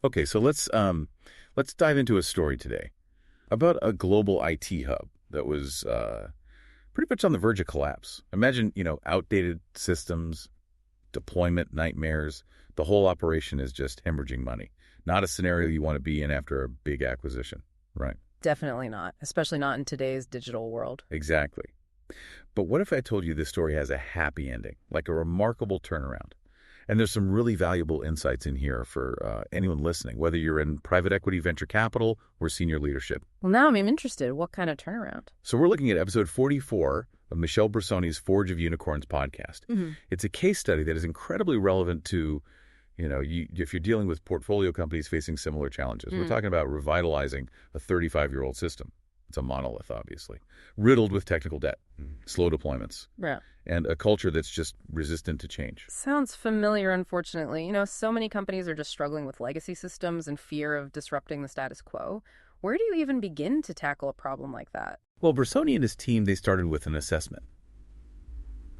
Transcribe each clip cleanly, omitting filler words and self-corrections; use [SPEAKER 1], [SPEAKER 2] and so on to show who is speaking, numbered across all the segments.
[SPEAKER 1] Okay, so let's dive into a story today about a global IT hub that was pretty much on the verge of collapse. Imagine, outdated systems, deployment nightmares. The whole operation is just hemorrhaging money. Not a scenario you want to be in after a big acquisition, right?
[SPEAKER 2] Definitely not, especially not in today's digital world.
[SPEAKER 1] Exactly. But what if I told you this story has a happy ending, like a remarkable turnaround? And there's some really valuable insights in here for anyone listening, whether you're in private equity, venture capital, or senior leadership.
[SPEAKER 2] Well, now I'm interested. What kind of turnaround?
[SPEAKER 1] So we're looking at episode 44 of Michele Brissoni's Forge of Unicorns podcast. It's a case study that is incredibly relevant to, if you're dealing with portfolio companies facing similar challenges. We're talking about revitalizing a 35-year-old system. It's a monolith, obviously, riddled with technical debt, slow deployments,
[SPEAKER 2] Yeah.
[SPEAKER 1] and a culture that's just resistant to change.
[SPEAKER 2] Sounds familiar, unfortunately. So many companies are just struggling with legacy systems and fear of disrupting the status quo. Where do you even begin to tackle a problem like that?
[SPEAKER 1] Well, Brissoni and his team, they started with an assessment.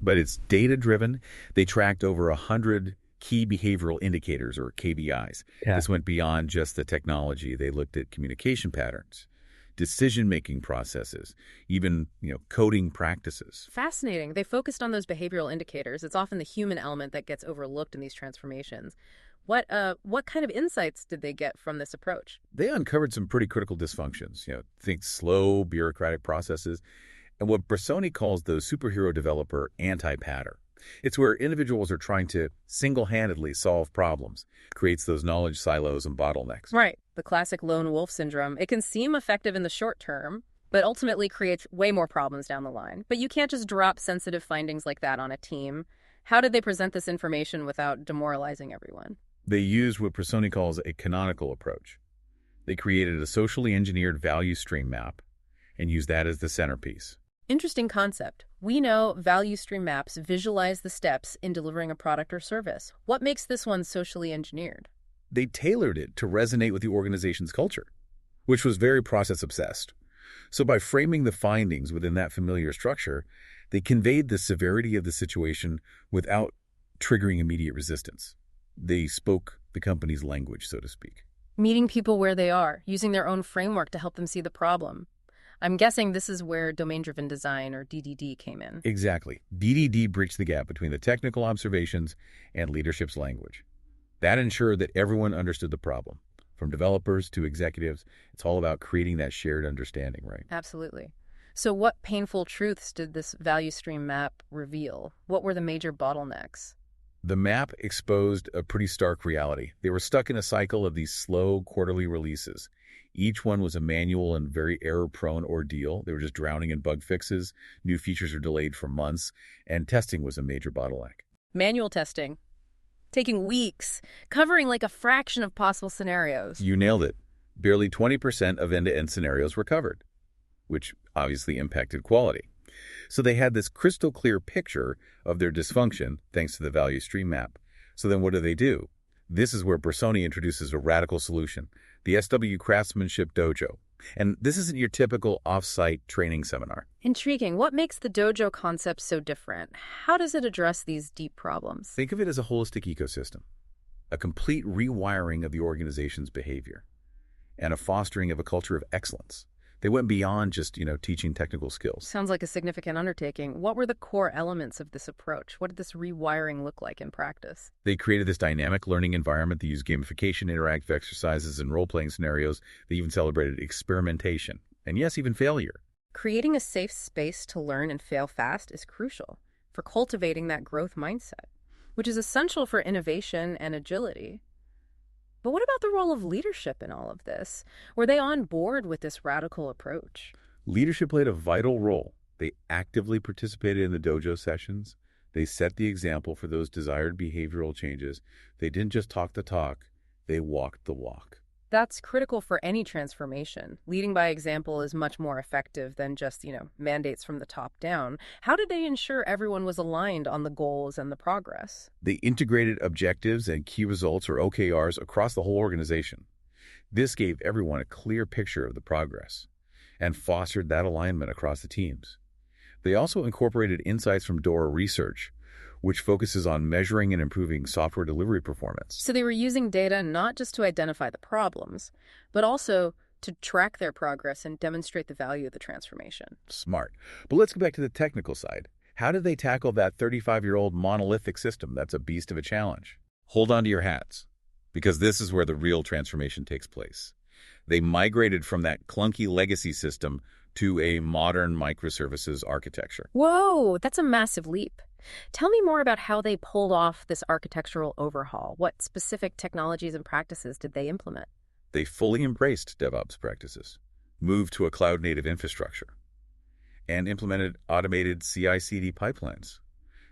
[SPEAKER 1] But it's data-driven. They tracked over 100 key behavioral indicators, or KBIs.
[SPEAKER 3] Yeah.
[SPEAKER 1] This went beyond just the technology. They looked at communication patterns, decision-making processes, even, coding practices.
[SPEAKER 2] Fascinating. They focused on those behavioral indicators. It's often the human element that gets overlooked in these transformations. What kind of insights did they get from this approach?
[SPEAKER 1] They uncovered some pretty critical dysfunctions, think slow bureaucratic processes, and what Brissoni calls the superhero developer anti-pattern. It's where individuals are trying to single-handedly solve problems, creates those knowledge silos and bottlenecks.
[SPEAKER 2] Right. The classic lone wolf syndrome. It can seem effective in the short term, but ultimately creates way more problems down the line. But you can't just drop sensitive findings like that on a team. How did they present this information without demoralizing everyone?
[SPEAKER 1] They used what Brissoni calls a canonical approach. They created a socially engineered value stream map and used that as the centerpiece.
[SPEAKER 2] Interesting concept. We know value stream maps visualize the steps in delivering a product or service. What makes this one socially engineered?
[SPEAKER 1] They tailored it to resonate with the organization's culture, which was very process-obsessed. So by framing the findings within that familiar structure, they conveyed the severity of the situation without triggering immediate resistance. They spoke the company's language, so to speak.
[SPEAKER 2] Meeting people where they are, using their own framework to help them see the problem. I'm guessing this is where domain-driven design, or DDD, came in.
[SPEAKER 1] Exactly. DDD bridged the gap between the technical observations and leadership's language. That ensured that everyone understood the problem. From developers to executives, it's all about creating that shared understanding, right?
[SPEAKER 2] Absolutely. So what painful truths did this value stream map reveal? What were the major bottlenecks?
[SPEAKER 1] The map exposed a pretty stark reality. They were stuck in a cycle of these slow quarterly releases. Each one was a manual and very error-prone ordeal. They were just drowning in bug fixes. New features were delayed for months, and testing was a major bottleneck.
[SPEAKER 2] Manual testing. Taking weeks, covering like a fraction of possible scenarios.
[SPEAKER 1] You nailed it. Barely 20% of end-to-end scenarios were covered, which obviously impacted quality. So they had this crystal clear picture of their dysfunction thanks to the value stream map. So then what do? This is where Brissoni introduces a radical solution, the SW Craftsmanship Dojo. And this isn't your typical off-site training seminar.
[SPEAKER 2] Intriguing. What makes the dojo concept so different? How does it address these deep problems?
[SPEAKER 1] Think of it as a holistic ecosystem, a complete rewiring of the organization's behavior, and a fostering of a culture of excellence. They went beyond just, teaching technical skills.
[SPEAKER 2] Sounds like a significant undertaking. What were the core elements of this approach? What did this rewiring look like in practice?
[SPEAKER 1] They created this dynamic learning environment. They used gamification, interactive exercises, and role-playing scenarios. They even celebrated experimentation, and yes, even failure.
[SPEAKER 2] Creating a safe space to learn and fail fast is crucial for cultivating that growth mindset, which is essential for innovation and agility. But what about the role of leadership in all of this? Were they on board with this radical approach?
[SPEAKER 1] Leadership played a vital role. They actively participated in the dojo sessions. They set the example for those desired behavioral changes. They didn't just talk the talk, they walked the walk.
[SPEAKER 2] That's critical for any transformation. Leading by example is much more effective than just, mandates from the top down. How did they ensure everyone was aligned on the goals and the progress?
[SPEAKER 1] They integrated objectives and key results, or OKRs, across the whole organization. This gave everyone a clear picture of the progress and fostered that alignment across the teams. They also incorporated insights from DORA research, which focuses on measuring and improving software delivery performance.
[SPEAKER 2] So they were using data not just to identify the problems, but also to track their progress and demonstrate the value of the transformation.
[SPEAKER 1] Smart. But let's go back to the technical side. How did they tackle that 35-year-old monolithic system? That's a beast of a challenge. Hold on to your hats, because this is where the real transformation takes place. They migrated from that clunky legacy system to a modern microservices architecture.
[SPEAKER 2] Whoa, that's a massive leap. Tell me more about how they pulled off this architectural overhaul. What specific technologies and practices did they implement?
[SPEAKER 1] They fully embraced DevOps practices, moved to a cloud-native infrastructure, and implemented automated CI/CD pipelines.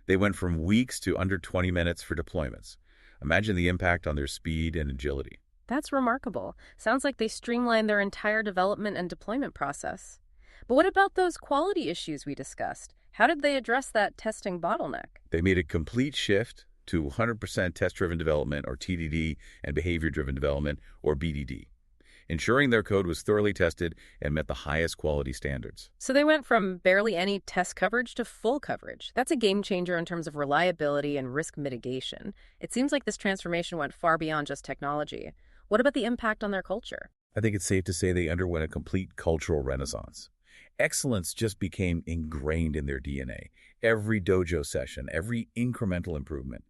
[SPEAKER 1] They went from weeks to under 20 minutes for deployments. Imagine the impact on their speed and agility.
[SPEAKER 2] That's remarkable. Sounds like they streamlined their entire development and deployment process. But what about those quality issues we discussed? How did they address that testing bottleneck?
[SPEAKER 1] They made a complete shift to 100% test-driven development, or TDD, and behavior-driven development, or BDD, ensuring their code was thoroughly tested and met the highest quality standards.
[SPEAKER 2] So they went from barely any test coverage to full coverage. That's a game changer in terms of reliability and risk mitigation. It seems like this transformation went far beyond just technology. What about the impact on their culture?
[SPEAKER 1] I think it's safe to say they underwent a complete cultural renaissance. Excellence just became ingrained in their DNA. Every dojo session, every incremental improvement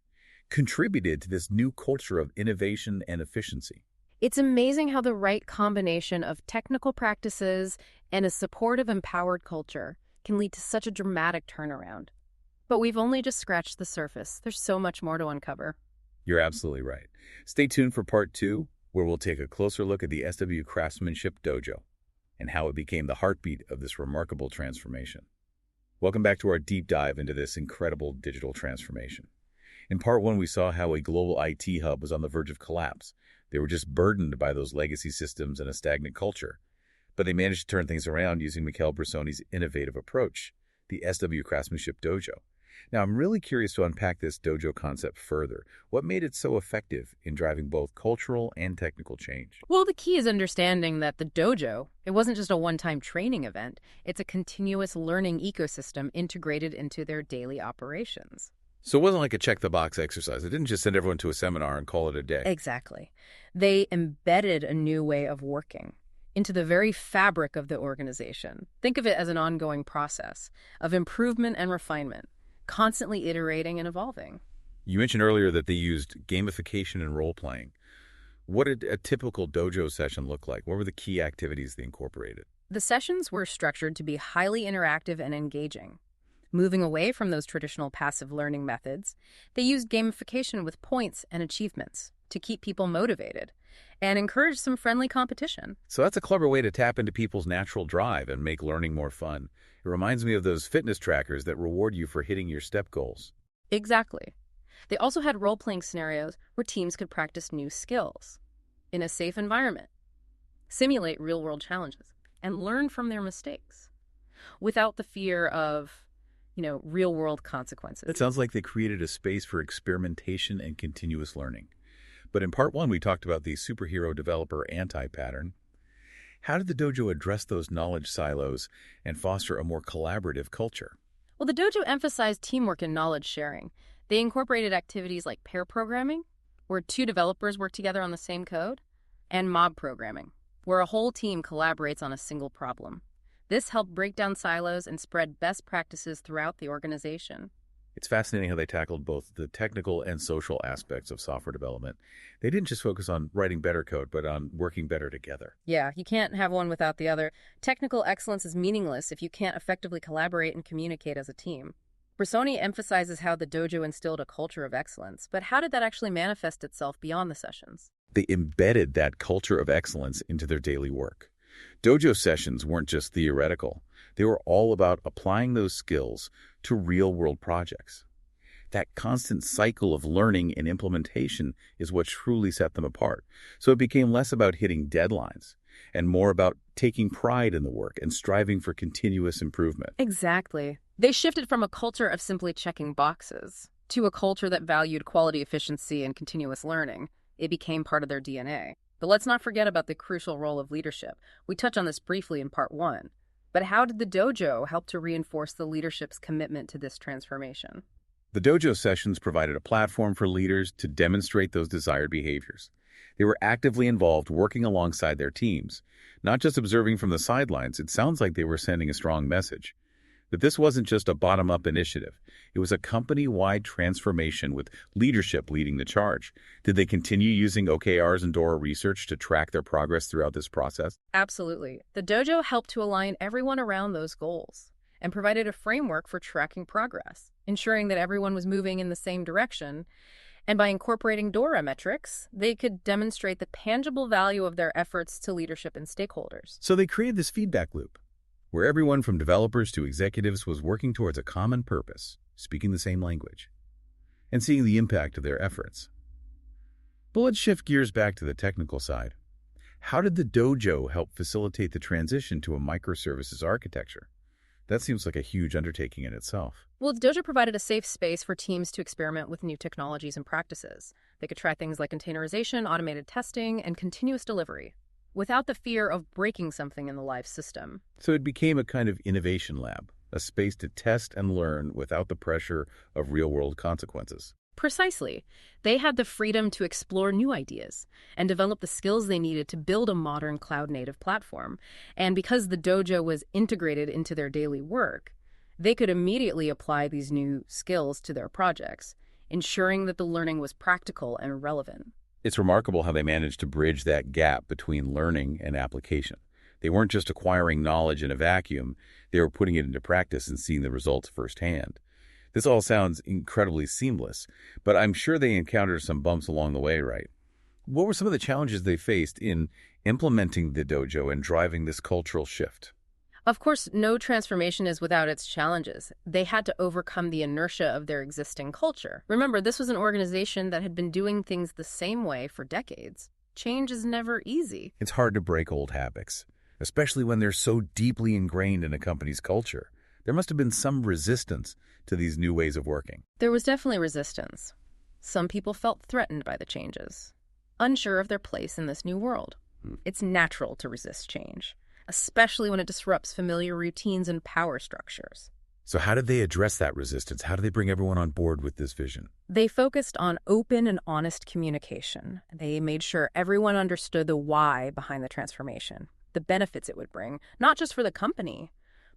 [SPEAKER 1] contributed to this new culture of innovation and efficiency.
[SPEAKER 2] It's amazing how the right combination of technical practices and a supportive, empowered culture can lead to such a dramatic turnaround. But we've only just scratched the surface. There's so much more to uncover.
[SPEAKER 1] You're absolutely right. Stay tuned for part 2, where we'll take a closer look at the SW Craftsmanship Dojo and how it became the heartbeat of this remarkable transformation. Welcome back to our deep dive into this incredible digital transformation. In part 1, we saw how a global IT hub was on the verge of collapse. They were just burdened by those legacy systems and a stagnant culture. But they managed to turn things around using Michele Brissoni's innovative approach, the SW Craftsmanship Dojo. Now, I'm really curious to unpack this dojo concept further. What made it so effective in driving both cultural and technical change?
[SPEAKER 2] Well, the key is understanding that the dojo, it wasn't just a one-time training event. It's a continuous learning ecosystem integrated into their daily operations.
[SPEAKER 1] So it wasn't like a check-the-box exercise. It didn't just send everyone to a seminar and call it a day.
[SPEAKER 2] Exactly. They embedded a new way of working into the very fabric of the organization. Think of it as an ongoing process of improvement and refinement, constantly iterating and evolving.
[SPEAKER 1] You mentioned earlier that they used gamification and role-playing. What did a typical dojo session look like? What were the key activities they incorporated?
[SPEAKER 2] The sessions were structured to be highly interactive and engaging. Moving away from those traditional passive learning methods, they used gamification with points and achievements to keep people motivated and encourage some friendly competition.
[SPEAKER 1] So that's a clever way to tap into people's natural drive and make learning more fun. It reminds me of those fitness trackers that reward you for hitting your step goals.
[SPEAKER 2] Exactly. They also had role-playing scenarios where teams could practice new skills in a safe environment, simulate real-world challenges, and learn from their mistakes without the fear of real-world consequences.
[SPEAKER 1] It sounds like they created a space for experimentation and continuous learning. But in part 1, we talked about the superhero developer anti-pattern. How did the dojo address those knowledge silos and foster a more collaborative culture?
[SPEAKER 2] Well, the dojo emphasized teamwork and knowledge sharing. They incorporated activities like pair programming, where 2 developers work together on the same code, and mob programming, where a whole team collaborates on a single problem. This helped break down silos and spread best practices throughout the organization.
[SPEAKER 1] It's fascinating how they tackled both the technical and social aspects of software development. They didn't just focus on writing better code, but on working better together.
[SPEAKER 2] Yeah, you can't have one without the other. Technical excellence is meaningless if you can't effectively collaborate and communicate as a team. Brissoni emphasizes how the dojo instilled a culture of excellence, but how did that actually manifest itself beyond the sessions?
[SPEAKER 1] They embedded that culture of excellence into their daily work. Dojo sessions weren't just theoretical. They were all about applying those skills to real-world projects. That constant cycle of learning and implementation is what truly set them apart. So it became less about hitting deadlines and more about taking pride in the work and striving for continuous improvement.
[SPEAKER 2] Exactly. They shifted from a culture of simply checking boxes to a culture that valued quality, efficiency, and continuous learning. It became part of their DNA. But let's not forget about the crucial role of leadership. We touched on this briefly in part 1. But how did the dojo help to reinforce the leadership's commitment to this transformation?
[SPEAKER 1] The dojo sessions provided a platform for leaders to demonstrate those desired behaviors. They were actively involved, working alongside their teams, not just observing from the sidelines. It sounds like they were sending a strong message that this wasn't just a bottom-up initiative. It was a company-wide transformation with leadership leading the charge. Did they continue using OKRs and DORA research to track their progress throughout this process?
[SPEAKER 2] Absolutely. The dojo helped to align everyone around those goals and provided a framework for tracking progress, ensuring that everyone was moving in the same direction. And by incorporating DORA metrics, they could demonstrate the tangible value of their efforts to leadership and stakeholders.
[SPEAKER 1] So they created this feedback loop, where everyone from developers to executives was working towards a common purpose, speaking the same language, and seeing the impact of their efforts. But let's shift gears back to the technical side. How did the dojo help facilitate the transition to a microservices architecture? That seems like a huge undertaking in itself.
[SPEAKER 2] Well, the dojo provided a safe space for teams to experiment with new technologies and practices. They could try things like containerization, automated testing, and continuous delivery, without the fear of breaking something in the live system.
[SPEAKER 1] So it became a kind of innovation lab, a space to test and learn without the pressure of real-world consequences.
[SPEAKER 2] Precisely. They had the freedom to explore new ideas and develop the skills they needed to build a modern cloud-native platform. And because the dojo was integrated into their daily work, they could immediately apply these new skills to their projects, ensuring that the learning was practical and relevant.
[SPEAKER 1] It's remarkable how they managed to bridge that gap between learning and application. They weren't just acquiring knowledge in a vacuum, they were putting it into practice and seeing the results firsthand. This all sounds incredibly seamless, but I'm sure they encountered some bumps along the way, right? What were some of the challenges they faced in implementing the dojo and driving this cultural shift?
[SPEAKER 2] Of course, no transformation is without its challenges. They had to overcome the inertia of their existing culture. Remember, this was an organization that had been doing things the same way for decades. Change is never easy.
[SPEAKER 1] It's hard to break old habits, especially when they're so deeply ingrained in a company's culture. There must have been some resistance to these new ways of working.
[SPEAKER 2] There was definitely resistance. Some people felt threatened by the changes, unsure of their place in this new world. It's natural to resist change, especially when it disrupts familiar routines and power structures.
[SPEAKER 1] So how did they address that resistance? How did they bring everyone on board with this vision?
[SPEAKER 2] They focused on open and honest communication. They made sure everyone understood the why behind the transformation, the benefits it would bring, not just for the company,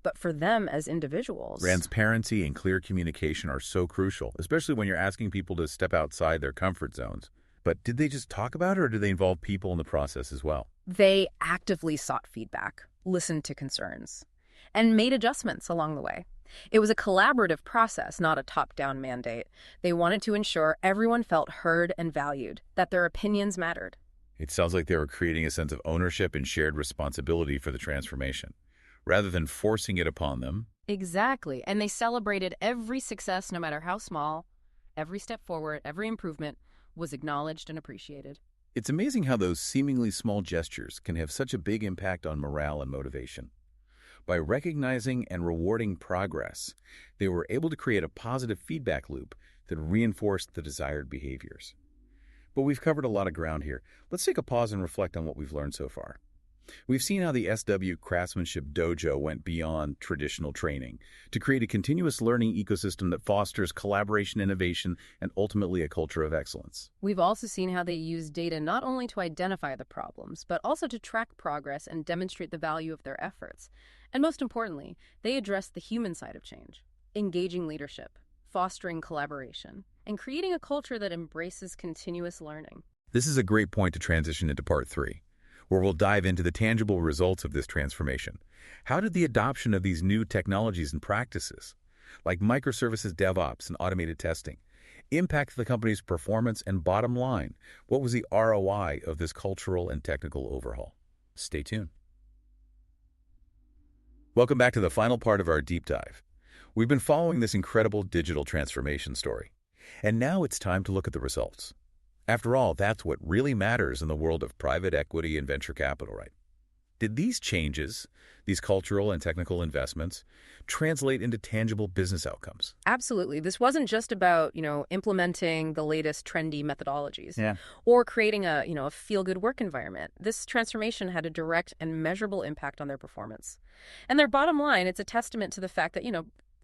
[SPEAKER 2] but for them as individuals.
[SPEAKER 1] Transparency and clear communication are so crucial, especially when you're asking people to step outside their comfort zones. But did they just talk about it, or did they involve people in the process as well?
[SPEAKER 2] They actively sought feedback, listened to concerns, and made adjustments along the way. It was a collaborative process, not a top-down mandate. They wanted to ensure everyone felt heard and valued, that their opinions mattered.
[SPEAKER 1] It sounds like they were creating a sense of ownership and shared responsibility for the transformation, rather than forcing it upon them.
[SPEAKER 2] Exactly. And they celebrated every success, no matter how small. Every step forward, every improvement was acknowledged and appreciated.
[SPEAKER 1] It's amazing how those seemingly small gestures can have such a big impact on morale and motivation. By recognizing and rewarding progress, they were able to create a positive feedback loop that reinforced the desired behaviors. But we've covered a lot of ground here. Let's take a pause and reflect on what we've learned so far. We've seen how the SW Craftsmanship Dojo went beyond traditional training to create a continuous learning ecosystem that fosters collaboration, innovation, and ultimately a culture of excellence.
[SPEAKER 2] We've also seen how they use data not only to identify the problems, but also to track progress and demonstrate the value of their efforts. And most importantly, they address the human side of change, engaging leadership, fostering collaboration, and creating a culture that embraces continuous learning.
[SPEAKER 1] This is a great point to transition into part 3. Where we'll dive into the tangible results of this transformation. How did the adoption of these new technologies and practices, like microservices DevOps and automated testing, impact the company's performance and bottom line? What was the ROI of this cultural and technical overhaul? Stay tuned. Welcome back to the final part of our deep dive. We've been following this incredible digital transformation story, and now it's time to look at the results. After all, that's what really matters in the world of private equity and venture capital, right? Did these changes, these cultural and technical investments, translate into tangible business outcomes?
[SPEAKER 2] Absolutely. This wasn't just about, implementing the latest trendy methodologies or creating a feel-good work environment. This transformation had a direct and measurable impact on their performance. And their bottom line, it's a testament to the fact that,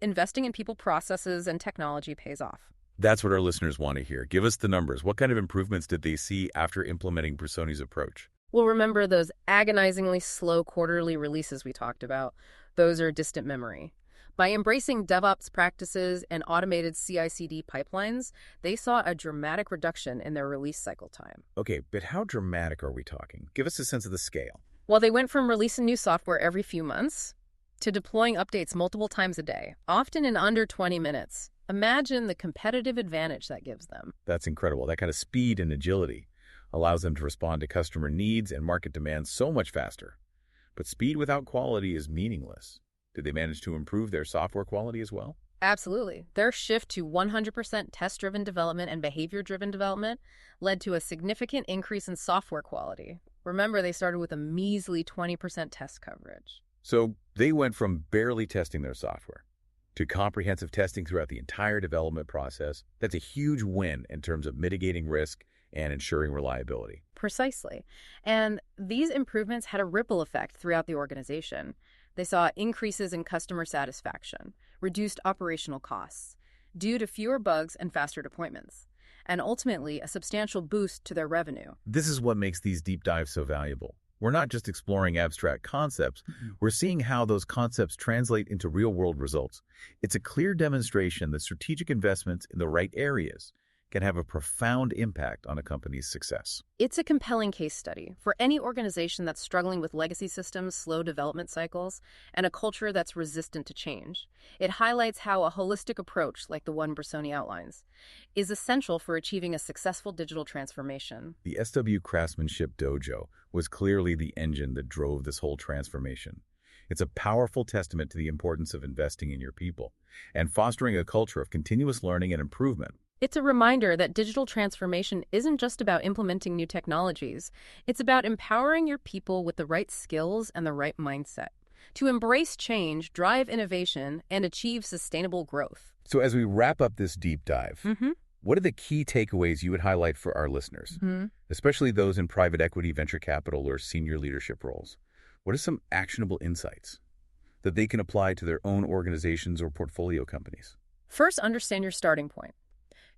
[SPEAKER 2] Investing in people, processes, and technology pays off.
[SPEAKER 1] That's what our listeners want to hear. Give us the numbers. What kind of improvements did they see after implementing Brissoni's approach?
[SPEAKER 2] Well, remember those agonizingly slow quarterly releases we talked about? Those are distant memory. By embracing DevOps practices and automated CI/CD pipelines, they saw a dramatic reduction in their release cycle time.
[SPEAKER 1] Okay, but how dramatic are we talking? Give us a sense of the scale.
[SPEAKER 2] Well, they went from releasing new software every few months to deploying updates multiple times a day, often in under 20 minutes. Imagine the competitive advantage that gives them.
[SPEAKER 1] That's incredible. That kind of speed and agility allows them to respond to customer needs and market demands so much faster. But speed without quality is meaningless. Did they manage to improve their software quality as well?
[SPEAKER 2] Absolutely. Their shift to 100% test-driven development and behavior-driven development led to a significant increase in software quality. Remember, they started with a measly 20% test coverage.
[SPEAKER 1] So they went from barely testing their software to comprehensive testing throughout the entire development process. That's a huge win in terms of mitigating risk and ensuring reliability.
[SPEAKER 2] Precisely. And these improvements had a ripple effect throughout the organization. They saw increases in customer satisfaction, reduced operational costs due to fewer bugs and faster deployments, and ultimately a substantial boost to their revenue.
[SPEAKER 1] This is what makes these deep dives so valuable. We're not just exploring abstract concepts, we're seeing how those concepts translate into real-world results. It's a clear demonstration that strategic investments in the right areas can have a profound impact on a company's success.
[SPEAKER 2] It's a compelling case study for any organization that's struggling with legacy systems, slow development cycles, and a culture that's resistant to change. It highlights how a holistic approach, like the one Brissoni outlines, is essential for achieving a successful digital transformation.
[SPEAKER 1] The SW Craftsmanship Dojo was clearly the engine that drove this whole transformation. It's a powerful testament to the importance of investing in your people and fostering a culture of continuous learning and improvement.
[SPEAKER 2] It's a reminder that digital transformation isn't just about implementing new technologies. It's about empowering your people with the right skills and the right mindset to embrace change, drive innovation, and achieve sustainable growth.
[SPEAKER 1] So as we wrap up this deep dive, what are the key takeaways you would highlight for our listeners, especially those in private equity, venture capital, or senior leadership roles? What are some actionable insights that they can apply to their own organizations or portfolio companies?
[SPEAKER 2] First, understand your starting point.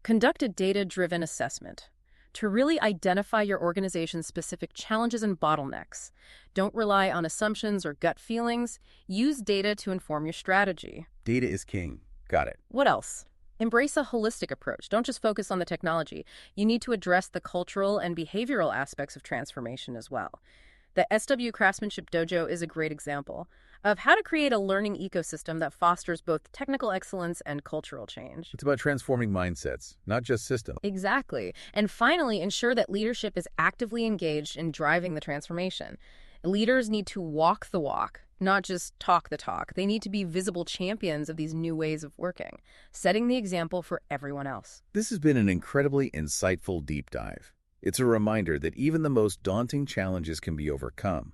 [SPEAKER 2] Conduct a data-driven assessment to really identify your organization's specific challenges and bottlenecks. Don't rely on assumptions or gut feelings. Use data to inform your strategy.
[SPEAKER 1] Data is king. Got it.
[SPEAKER 2] What else? Embrace a holistic approach. Don't just focus on the technology. You need to address the cultural and behavioral aspects of transformation as well. The SW Craftsmanship Dojo is a great example of how to create a learning ecosystem that fosters both technical excellence and cultural change.
[SPEAKER 1] It's about transforming mindsets, not just systems.
[SPEAKER 2] Exactly. And finally, ensure that leadership is actively engaged in driving the transformation. Leaders need to walk the walk, not just talk the talk. They need to be visible champions of these new ways of working, setting the example for everyone else.
[SPEAKER 1] This has been an incredibly insightful deep dive. It's a reminder that even the most daunting challenges can be overcome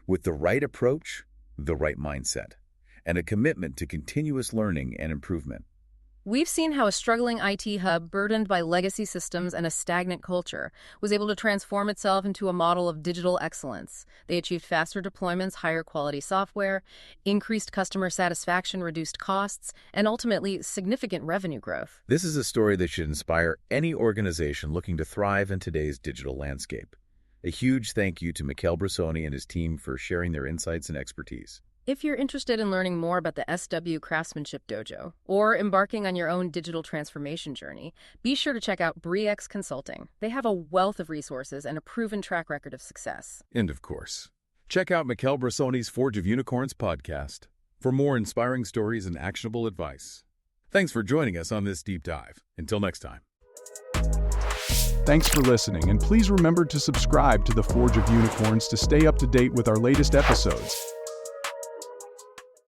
[SPEAKER 1] with the right approach, the right mindset, and a commitment to continuous learning and improvement.
[SPEAKER 2] We've seen how a struggling IT hub burdened by legacy systems and a stagnant culture was able to transform itself into a model of digital excellence. They achieved faster deployments, higher quality software, increased customer satisfaction, reduced costs, and ultimately significant revenue growth.
[SPEAKER 1] This is a story that should inspire any organization looking to thrive in today's digital landscape. A huge thank you to Michele Brissoni and his team for sharing their insights and expertise.
[SPEAKER 2] If you're interested in learning more about the SW Craftsmanship Dojo or embarking on your own digital transformation journey, be sure to check out BRIX Consulting. They have a wealth of resources and a proven track record of success.
[SPEAKER 1] And of course, check out Michele Brissoni's Forge of Unicorns podcast for more inspiring stories and actionable advice. Thanks for joining us on this deep dive. Until next time.
[SPEAKER 3] Thanks for listening, and please remember to subscribe to the Forge of Unicorns to stay up to date with our latest episodes.